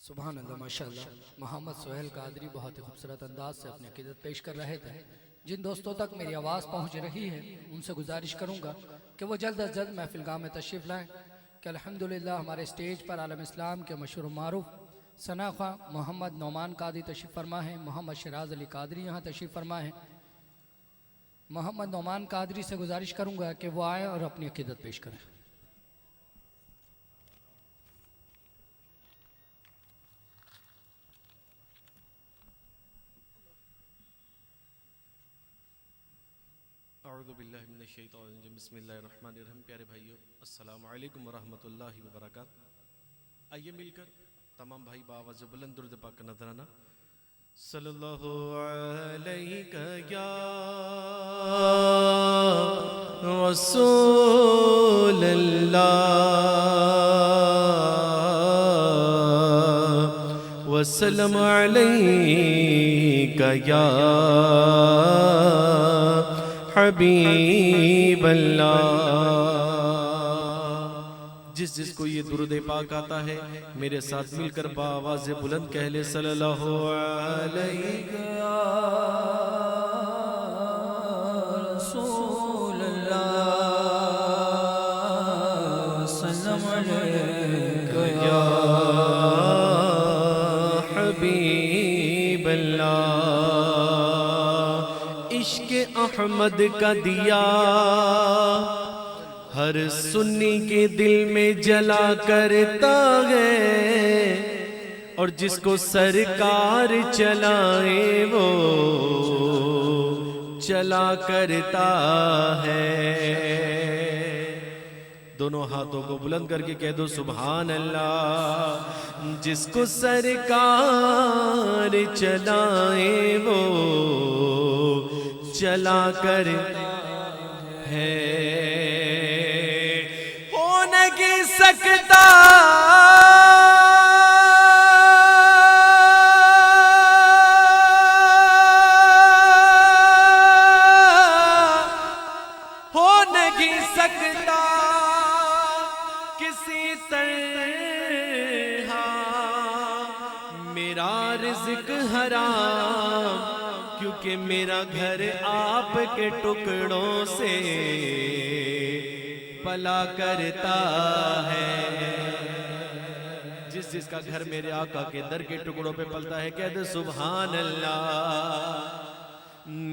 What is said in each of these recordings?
سبحان اللہ ماشاءاللہ۔ محمد سہیل قادری بہت ہی خوبصورت انداز سے اپنی عقیدت پیش کر رہے تھے۔ جن دوستوں تک میری آواز پہنچ رہی ہے ان سے گزارش کروں گا کہ وہ جلد از جلد محفل گاہ میں تشریف لائیں کہ الحمدللہ ہمارے اسٹیج پر عالم اسلام کے مشہور و معروف ثنا خواں محمد نعمان قادری تشریف فرما ہے، محمد شیراز علی قادری یہاں تشریف فرما ہے۔ محمد نعمان قادری سے گزارش کروں گا کہ وہ آئیں اور اپنی عقیدت پیش کریں۔ اعوذ باللہ من الشیطان الرجیم، بسم اللہ الرحمن الرحیم۔ پیارے بھائیو السلام علیکم ورحمۃ اللہ وبرکاتہ۔ آئیے مل کر تمام بھائی بآواز بلند درود پاک کا نذرانہ صلی اللہ علیہ یا رسول اللہ وسلم علیہ یا حبیب اللہ۔ جس کو یہ درود پاک آتا ہے میرے ساتھ مل کر بآواز بلند کہہ لے صلی اللہ علیہ رسول اللہ سلام علیکہ یا حبیب اللہ۔ عشق احمد کا دیا ہر سنی کے دل میں جلا کرتا ہے، اور جس کو سرکار چلائے وہ چلا کرتا ہے۔ دونوں ہاتھوں کو بلند کر کے کہہ دو سبحان اللہ۔ جس کو سرکار چلائے وہ چلا کرتا ہے، ہو نہیں سکتا کسی طرح میرا رزق حرام، کیونکہ میرا گھر آپ کے ٹکڑوں سے پلا کرتا ہے۔ جس کا گھر میرے آقا کے در کے ٹکڑوں پہ پلتا ہے کہہ دے سبحان اللہ۔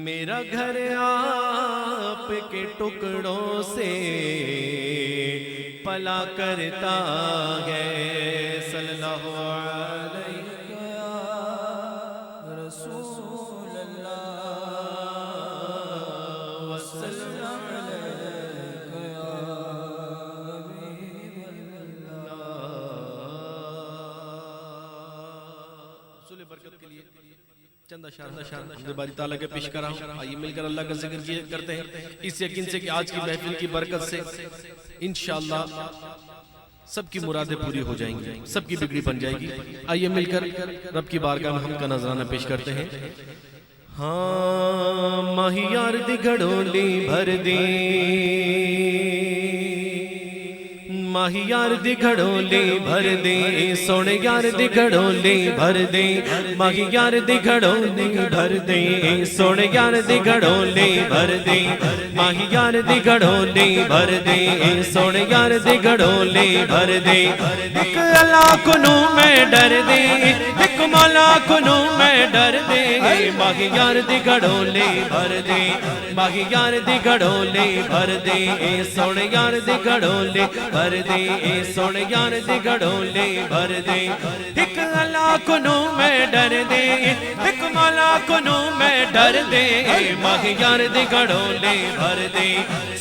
میرا گھر آپ کے ٹکڑوں سے پلا کرتا ہے صلی اللہ علیہ رسول اللہ وسلم علیکہ یا حبیب اللہ۔ رسول برکت کے لیے چند اشعار حمد باری تعالیٰ کے پیش کر رہا ہوں۔ آئیے مل کر اللہ کا ذکر کرتے ہیں اس یقین سے کہ آج کی محفل کی برکت سے انشاءاللہ سب کی مرادیں پوری ہو جائیں گی، سب کی بگڑی بن جائے گی۔ آئیے مل کر رب کی بارگاہ میں ہم کا نذرانہ پیش کرتے ہیں۔ ہاں ماہی یار دی گھڑولی بھر دی، ماہی یار دی گھڑولی بھر دی، سونے یار دی گھڑولی بھر دی، ماہی یار دی گھڑولی بھر دی، سونے یار دی گھڑولی بھر دی، ماہی یار دی گھڑولی بھر دی، سونے یار دی گھڑولی بھر دی۔ ایک اللہ کنوں میں ڈر دی، ایک مولا کنوں میں ڈر دی، ماہی یار دی گھڑولی بھر دی، ماہی یار دی گھڑولی بھر دی، سونے یار دی گھڑولی بھر دی، سونے یار دی گھڑولی بھر دی۔ ایک اللہ کنوں میں ڈر دی، ایک مولا کنوں میں ڈر دی، ماہی یار دی گھڑولی بھر دی،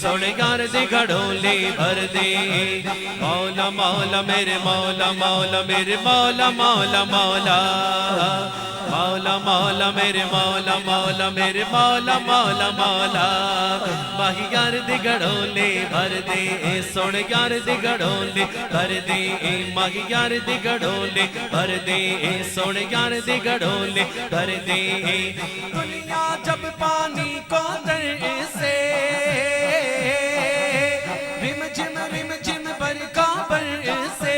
سونے یار دی گھڑولی بھر دی۔ مولا مولا میرے مولا مولا میرے مولا مولا مولا، مولا مولا میرے مولا مولا میرے مولا مولا مولا، ماہی یار دی گھڑولی بھر دی، سونے یار دی گھڑولی بھر دی، ماہی یار دی گھڑولی بھر دی، سونے یار دی گھڑولی بھر دی۔ دنیا جب پانی کو در سے رم جم برکا بر سے،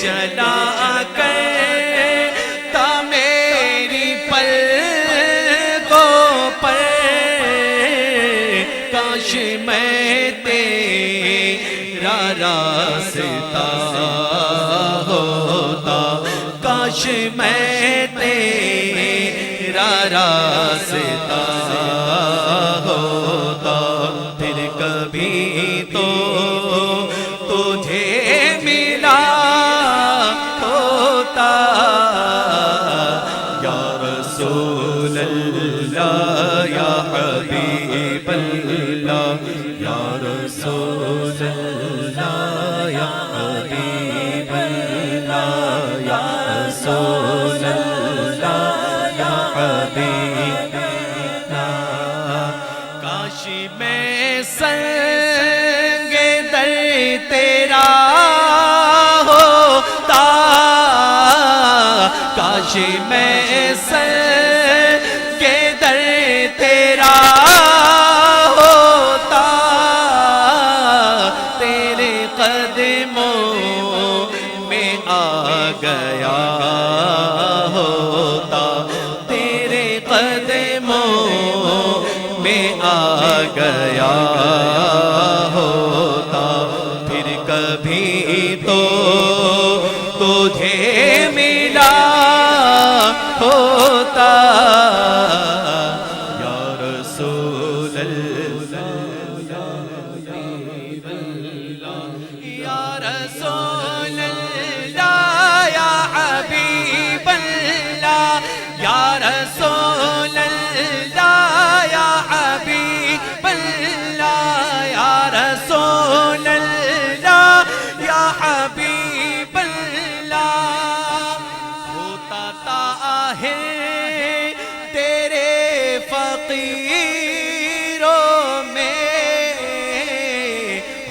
چلا کرتا میری پلکوں پر، کاش میں تیرا راستہ ہوتا، کاش میں تیرا راستہ ہوتا، پھر کبھی تو تجھے ملا ہوتا، یا رسول اللہ یا حبیب اللہ، یا رسول اللہ یا حبیب اللہ، یا رسول اللہ یا حبیب اللہ، کاش میں سنگ در تیرا ہوتا، کاش میں سنگ در تیرا ہوتا، تیرے قدموں میں آ گیا ہوتا، تیرے قدموں میں آ گیا ہوتا، پھر کبھی تو تجھے ملا ہوتا، یا رسول اللہ یا رسول اللہ یا حبیب اللہ، یا رسول اللہ یا حبیب اللہ، یا رسول اللہ یا حبیب اللہ، ہوتا طاہر تیرے فقیروں میں،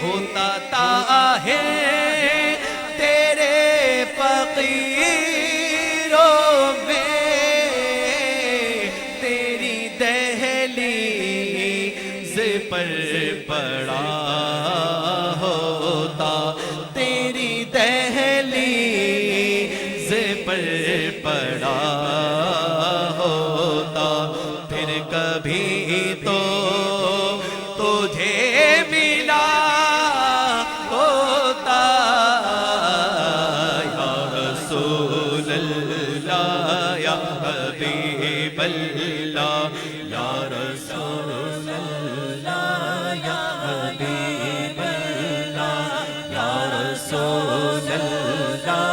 ہوتا طاہر تیرے فقیروں میں، تیری دہلیز پر پڑا ہوتا، تیری دہلیز پر پڑا ہوتا، پھر کبھی تو تجھے ملا ہوتا، یا رسول اللہ یا حبیب اللہ، یا رسول اللہ یا حبیب اللہ، یا رسول اللہ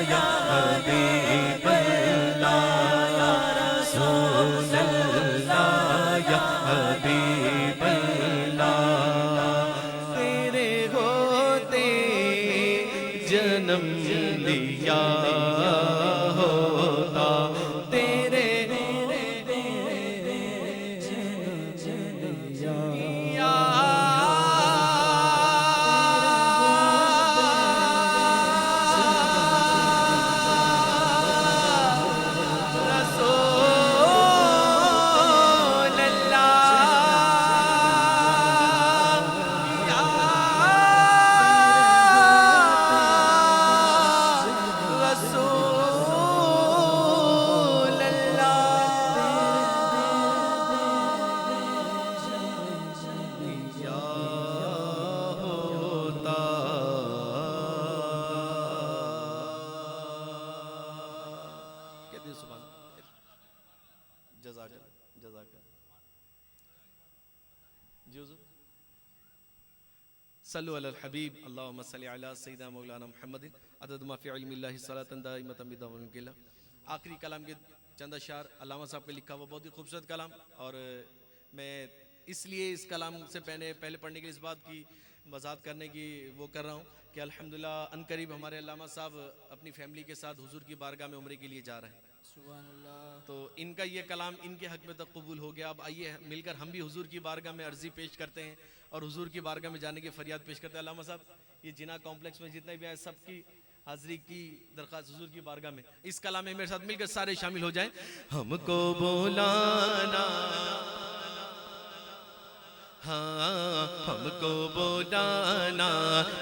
یا حبیب اللہ، یا رسول اللہ یا حبیب اللہ، تیرے ہوتے جنم لیا ہوتا، تیرے رسول اللہ، رسول جزاک جزاک جی حضور صلو علی الحبیب اللہم صلی علی سیدنا مولانا محمد عدد ما فی علم اللہ صلاۃ دائمۃ بدوام اللہ. آخری کلام کے چند اشعار علامہ صاحب کا لکھا ہوا بہت ہی خوبصورت کلام، اور میں اس لیے اس کلام سے پہلے پڑھنے کے اس بات کی وضاحت کرنے کی وہ کر رہا ہوں کہ الحمدللہ عنقریب ہمارے علامہ صاحب اپنی فیملی کے ساتھ حضور کی بارگاہ میں عمرے کے لیے جا رہے ہیں. سبحان اللہ. تو ان کا یہ کلام ان کے حق میں تک قبول ہو گیا. اب آئیے مل کر ہم بھی حضور کی بارگاہ میں عرضی پیش کرتے ہیں اور حضور کی بارگاہ میں جانے کی فریاد پیش کرتے ہیں. علامہ صاحب یہ جناح کمپلیکس میں جتنے بھی آئے سب کی حاضری کی درخواست حضور کی بارگاہ میں اس کلام میں میرے ساتھ مل کر سارے شامل ہو جائیں. ہم کو بولانا ہاں ہم کو بولانا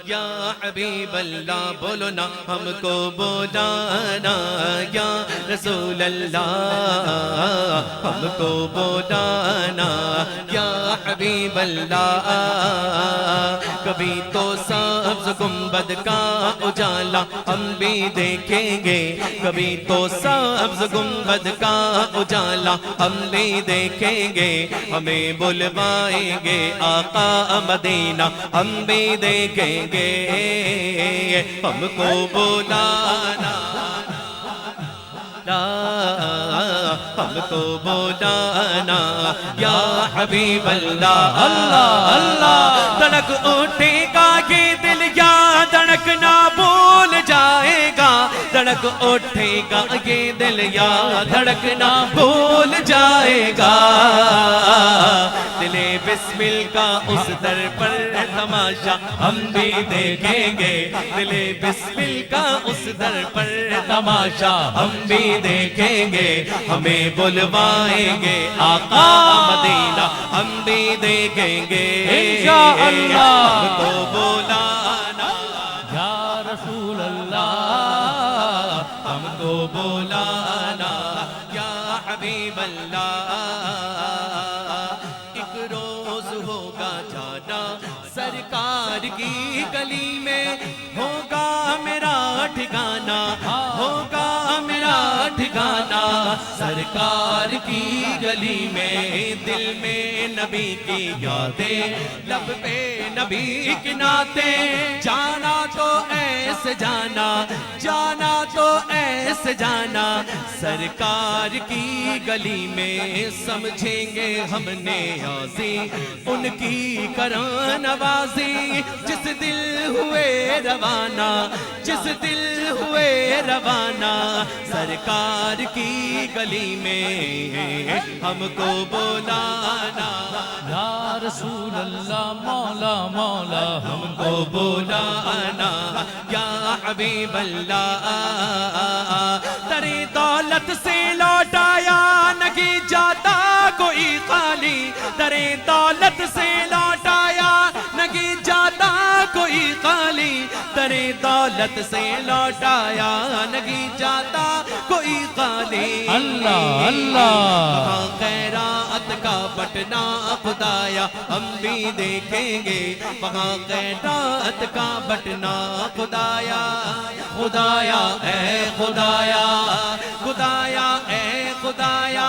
یا حبیب اللہ، بولو نا ہم کو بولانا یا رسول اللہ، ہم کو بولانا یا حبیب اللہ۔ کبھی تو سبز گنبد کا اجالا ہم بھی دیکھیں گے، کبھی تو سبز گنبد کا اجالا ہم بھی دیکھیں گے، ہمیں بلوائیں گے آقا مدینہ ہم بھی دیکھیں گے، ہم کو بولانا ہم کو بولانا یا حبیب اللہ۔ اللہ اللہ دھڑک اٹھے گا یہ دل یا دھڑکنا بھول جائے گا، دھڑک اٹھے گا یہ دل یا دھڑکنا بھول جائے گا، دل بسمل کا اس در پر تماشا ہم بھی دیکھیں گے، دل بسمل کا اس در پر تماشا ہم بھی دیکھیں گے، ہمیں بلوائیں گے آقا مدینہ ہم بھی دیکھیں گے انشاءاللہ، ہم کو بولانا یا رسول اللہ، ہم کو بولانا یا حبیب اللہ۔ ایک روز ہوگا جانا سرکار کی گلی میں، ہوگا میرا ٹھکانہ، ہوگا میرا ٹھکانہ سرکار کی گلی میں، دل میں نبی کی یادیں، لب پہ نبی کی نعتیں، جانا تو ایسے جانا، جانا تو ایسے جانا سرکار کی گلی میں، سمجھیں گے ہم نے آزی ان کی کرم نوازی، جس دل ہوئے روانہ، جس دل ہوئے روانہ سرکار کی گلی میں، ہم کو بولانا یا رسول اللہ، مولا مولا ہم کو بولانا یا حبیب اللہ۔ تیری دولت سے لوٹایا نہیں جاتا کوئی خالی، تیری دولت سے لوٹایا نہیں جاتا کوئی خالی، تیری دولت سے لوٹایا نہیں جاتا کوئی خالی۔ اللہ اللہ خیرات کا بٹنا خدایا ہم بھی دیکھیں گے، وہاں خیرات کا بٹنا خدایا، خدایا اے خدایا، خدایا اے خدایا،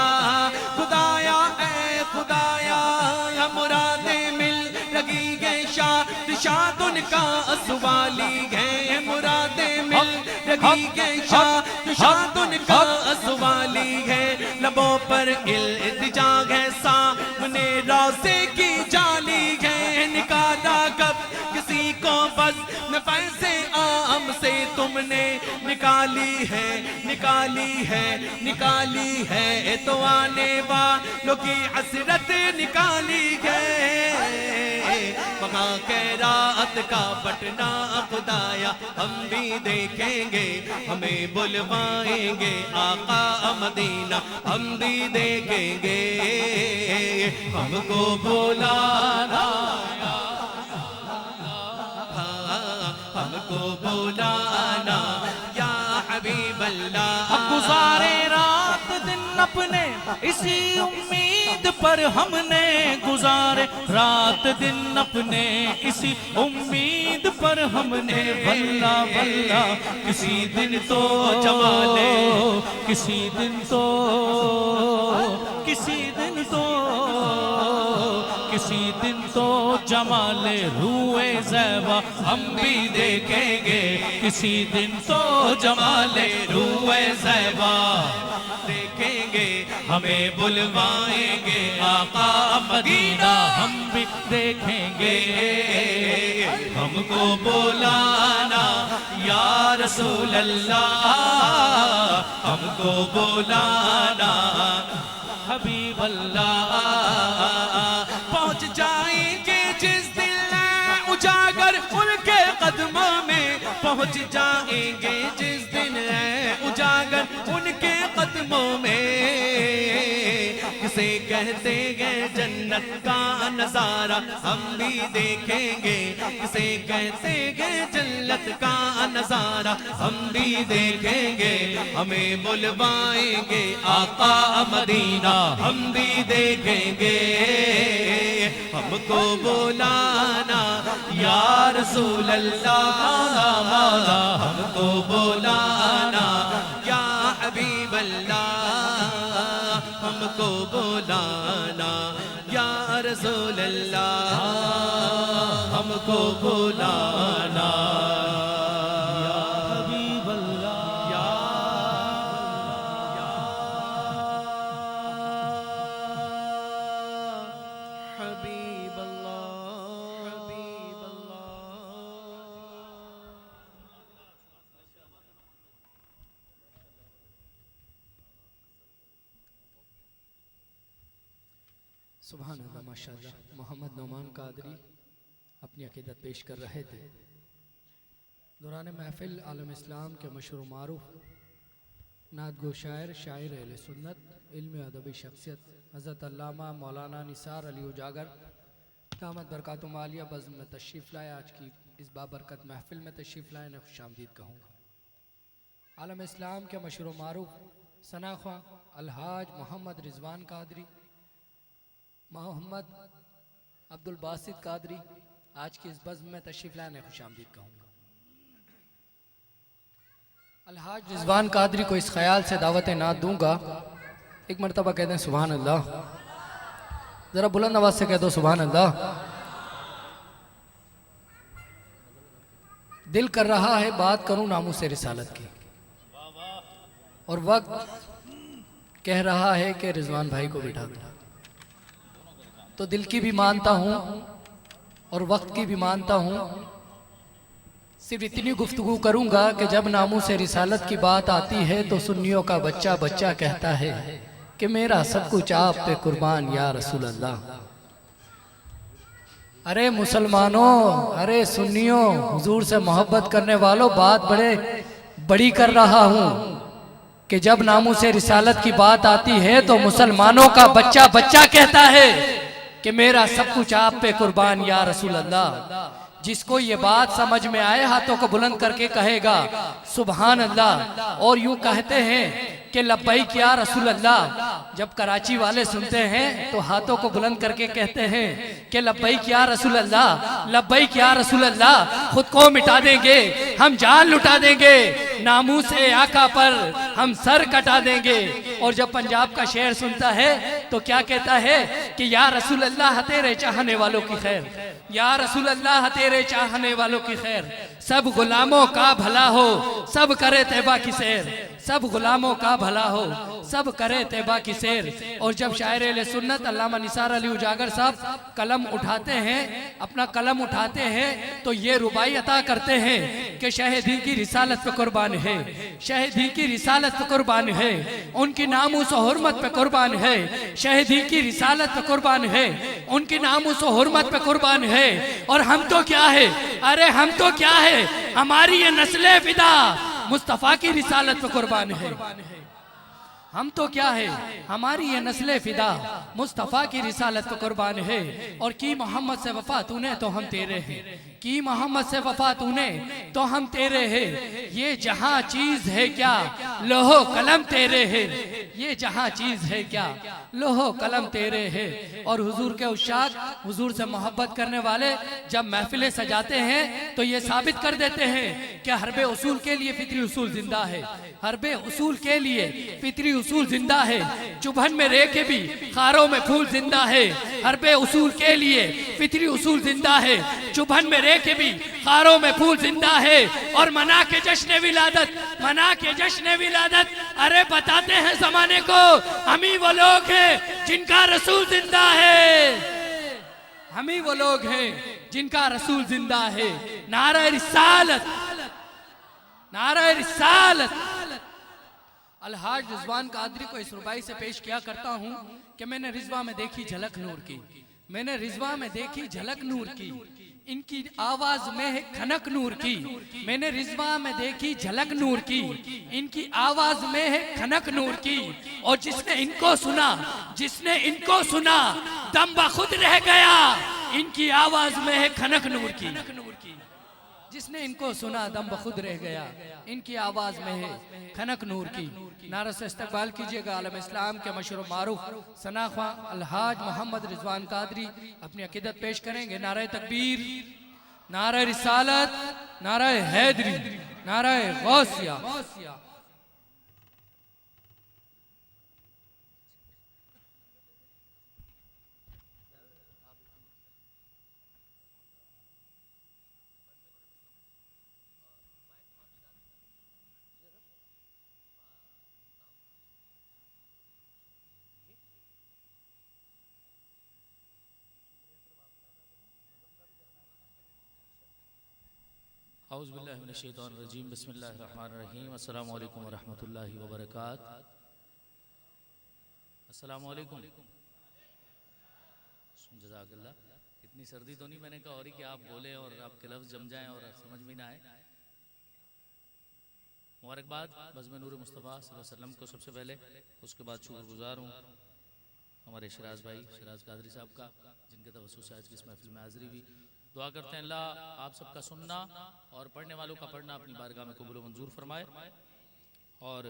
خدایا اے خدایا، مرادیں مل لگی گئے شاد شاد ان کا سوالی ہے، مرادیں مل لگی گئے شاد شاد ان کا سوالی ہے، لبوں پر التجا ہے سامنے روزے کی جالی ہے، نکالا کب کسی کو بس نفس عام سے تم نے نکالی ہے، نکالی ہے، نکالی ہے، تو آنے والوں کی حسرت نکالی ہے، وہاں خیرات کا بٹنا خدایا ہم بھی دیکھیں گے، ہمیں بلوائیں گے آقا مدینہ ہم بھی دیکھیں گے، ہم کو بولانا ہم کو بولانا یا حبیب اللہ۔ گزارے رات دن اپنے اسی امید پر ہم نے، گزارے رات دن اپنے اسی امید پر ہم نے، واللہ واللہ کسی دن تو جمالے، کسی دن تو کسی دن تو کسی دن تو جمال روئے زیبا ہم بھی دیکھیں گے، کسی دن تو جمال روئے زیبا دیکھیں گے، ہمیں بلوائیں گے آقا مدینہ ہم بھی دیکھیں گے، ہم کو بولانا یا رسول اللہ، ہم کو بولانا حبیب اللہ، پہنچ جائیں گے جس دل اجاگر ان کے قدموں میں، پہنچ جائیں گے جس دن اجاگر ان کے قدموں میں، کسے کہتے ہیں جنت کا نظارہ ہم بھی دیکھیں گے، کسے کہتے ہیں جنت کا نظارہ ہم بھی دیکھیں گے، ہمیں بلوائیں گے آقا مدینہ ہم بھی دیکھیں گے، ہم کو بلانا یا رسول اللہ مولا، ہم کو بلانا یا حبیب اللہ، ہم کو بلانا یا رسول اللہ، ہم کو بلانا یا حبیب اللہ، یا حبیب اللہ، حبیب اللہ۔ سبحان اللہ، ماشاءاللہ۔ محمد نعمان قادری اپنی عقیدت پیش کر رہے تھے۔ دوران محفل عالم اسلام کے مشہور و معروف نعت گو شاعر اہل سنت، علم و ادبی شخصیت حضرت علامہ مولانا نثار علی اجاگر دامت برکاتہم عالیہ بزم میں تشریف لائے۔ آج کی اس بابرکت محفل میں تشریف لائے، انہیں خوش آمدید کہوں گا۔ عالم اسلام کے مشہور و معروف ثناخواں الحاج محمد رضوان قادری، محمد عبدالباسط قادری آج کی اس بزم میں تشریف لانے خوش آمدید کہوں گا۔ الحاج رضوان قادری کو اس خیال سے دعوت نعت دوں گا، ایک مرتبہ کہہ دیں سبحان اللہ، ذرا بلند آواز سے کہہ دو سبحان اللہ۔ دل کر رہا ہے بات کروں ناموس رسالت کی، اور وقت کہہ رہا ہے کہ رضوان بھائی کو بٹھا دو، تو دل کی بھی مانتا ہوں اور وقت کی بھی مانتا ہوں، صرف اتنی گفتگو کروں گا کہ جب ناموس رسالت کی بات آتی ہے تو سنیوں کا بچہ بچہ کہتا ہے کہ میرا سب کچھ آپ پہ قربان یا رسول اللہ۔ ارے مسلمانوں، ارے سنیوں، حضور سے محبت کرنے والوں، بات بڑی کر رہا ہوں کہ جب ناموس رسالت کی بات آتی ہے تو مسلمانوں کا بچہ بچہ کہتا ہے کہ میرا سب کچھ آپ پہ قربان یا رسول اللہ۔ جس کو یہ بات سمجھ میں آئے ہاتھوں کو بلند کر کے کہے گا سبحان اللہ، اور یوں کہتے ہیں کہ لبیک یا رسول اللہ۔ جب کراچی والے سنتے ہیں تو ہاتھوں کو بلند کر کے کہتے ہیں کہ لبیک یا رسول اللہ، لبیک یا رسول اللہ۔ خود کو مٹا دیں گے، ہم جان لٹا دیں گے، ناموس آقا پر ہم سر کٹا دیں گے۔ اور جب پنجاب کا شعر سنتا ہے تو کیا کہتا ہے کہ یا رسول اللہ تیرے چاہنے والوں کی خیر، یا رسول اللہ تیرے چاہنے والوں کی خیر، سب غلاموں کا بھلا ہو، سب کرے طیبہ کی سیر، سب غلاموں کا بھلا ہو، سب کرے طیبہ کی سیر۔ اور جب شاعر اہل سنت علامہ نثار علی اجاگر صاحب قلم اٹھاتے ہیں، اپنا قلم اٹھاتے ہیں تو یہ ربائی عطا کرتے ہیں کہ شہیدی کی رسالت پہ قربان ہے، شہیدی کی رسالت پہ قربان ہے، ان کی ناموس و حرمت پہ قربان ہے، شہیدی کی رسالت پہ قربان ہے، ان کی ناموس و حرمت پہ قربان ہے۔ اور ہم تو کیا ہے، ارے ہم تو کیا ہے، ہماری یہ نسل فدا مصطفیٰ کی رسالت پہ قربان ہے۔ ہم تو کیا ہے، ہماری یہ نسل فدا مصطفیٰ کی رسالت پہ قربان ہے۔ اور کی محمد سے وفا تو نے تو ہم تیرے ہیں، کی محمد سے وفا تو نے تو ہم تیرے ہیں۔ یہ جہاں چیز ہے کیا، لوح قلم تیرے ہے، یہ جہاں چیز ہے کیا، لوح قلم تیرے ہے۔ اور حضور کے عشاق، حضور سے محبت کرنے والے جب محفلیں سجاتے ہیں تو یہ ثابت کر دیتے ہیں کہ حرب اصول کے لیے فطری اصول زندہ ہے، حرب اصول کے لیے فطری اصول زندہ ہے، چبھن میں رے کے بھی خاروں میں پھول زندہ ہے۔ حرب اصول کے لیے فطری اصول زندہ ہے، چبھن میں رے کے بھی خاروں میں پھول زندہ ہے۔ اور منا کے جشن ولادت، منا کے جشن ولادت، ارے بتاتے ہیں زمانے کو ہم ہی وہ لوگ ہیں جن کا رسول زندہ ہے، ہم ہی وہ لوگ ہیں جن کا رسول زندہ ہے۔ نعرہ رسالت، نعرہ رسالت۔ الحاج رضوان قادری کو اس ربائی سے پیش کیا کرتا ہوں کہ میں نے رضوہ میں دیکھی جھلک نور کی، میں نے رضوہ میں دیکھی جھلک نور کی، ان کی آواز میں ہے کھنک نور کی، میں نے رضوان میں دیکھی جھلک نور کی، ان کی آواز میں ہے کھنک نور کی، اور جس نے ان کو سنا دم بخود رہ گیا، ان کی آواز میں ہے کھنک نور کی، جس نے ان کو سنا دم بخود رہ گیا، ان کی آواز میں ہے کھنک نور کی۔ نعرہ سے استقبال کیجئے گا عالم اسلام کے مشہور و معروف ثنا خواں الحاج محمد رضوان قادری اپنی عقیدت پیش کریں گے۔ نعرہ تکبیر، نعرہ رسالت، نعرہ حیدری، نعرہ غوثیہ۔ اعوذ باللہ من الشیطان الرجیم، بسم اللہ الرحمن الرحیم۔ السلام علیکم ورحمۃ اللہ وبرکاتہ۔ السلام علیکم۔ جزاک اللہ۔ اتنی سردی تو نہیں میں نے کہا ہو رہی کہ آپ بولیں اور آپ کے لفظ جم جائیں اور سمجھ میں نہ آئے۔ مبارکباد بزم نور مصطفیٰ صلی اللہ علیہ وسلم کو سب سے پہلے، اس کے بعد شکر گزار ہوں ہمارے شراز بھائی شراز قادری صاحب کا، جن کے توسط سے آج کی اس محفل میں حاضری ہوئی۔ دعا کرتے ہیں اللہ آپ سب کا سننا اور پڑھنے والوں کا پڑھنا اپنی بارگاہ میں قبول و منظور فرمائے، اور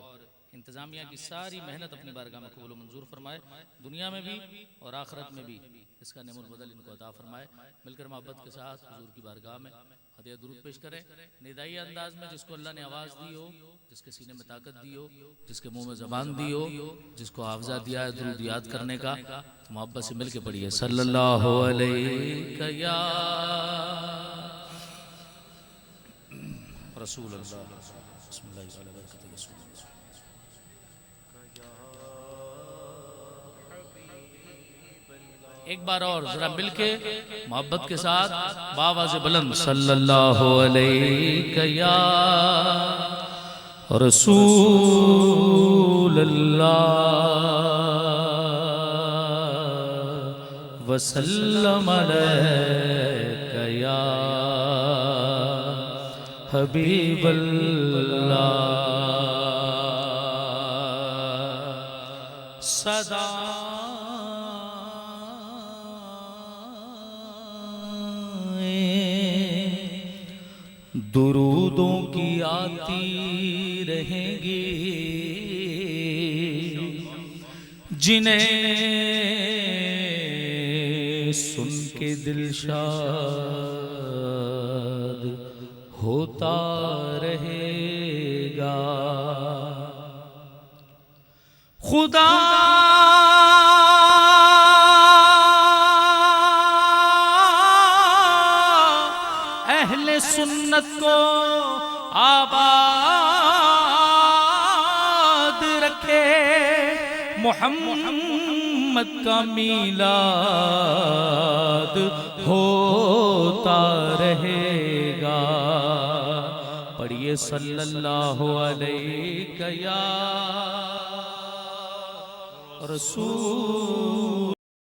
انتظامیہ کی ساری محنت اپنی بارگاہ میں قبول و منظور فرمائے، دنیا میں بھی اور آخرت میں بھی اس کا نعم البدل ان کو عطا فرمائے۔ مل کر محبت کے ساتھ حضور کی بارگاہ میں ہدیہ درود پیش کریں ندائی انداز میں، جس کو اللہ نے آواز دی ہو، جس کے سینے میں طاقت دی ہو، جس کے منہ میں زبان دی ہو، جس کو حافظہ دیا ہے درود یاد کرنے کا، تو محبت سے مل کے پڑھیے صلی اللہ علیہ یا رسول اللہ، بسم اللہ تعالی برکت رسول اللہ۔ ایک بار اور ذرا مل کے محبت کے ساتھ بآواز بلند صلی اللہ علیہ یا رسول اللہ وسلم علیک یا حبیب اللہ صدا درودوں کی آتی رہیں گی، جنہیں سن کے دل شاد ہوتا رہے گا۔ خدا اہل سنت کو آباد رکھے، محمد کا میلاد ہوتا رہے گا۔ پڑھیے صلی اللہ علیہ یا رسول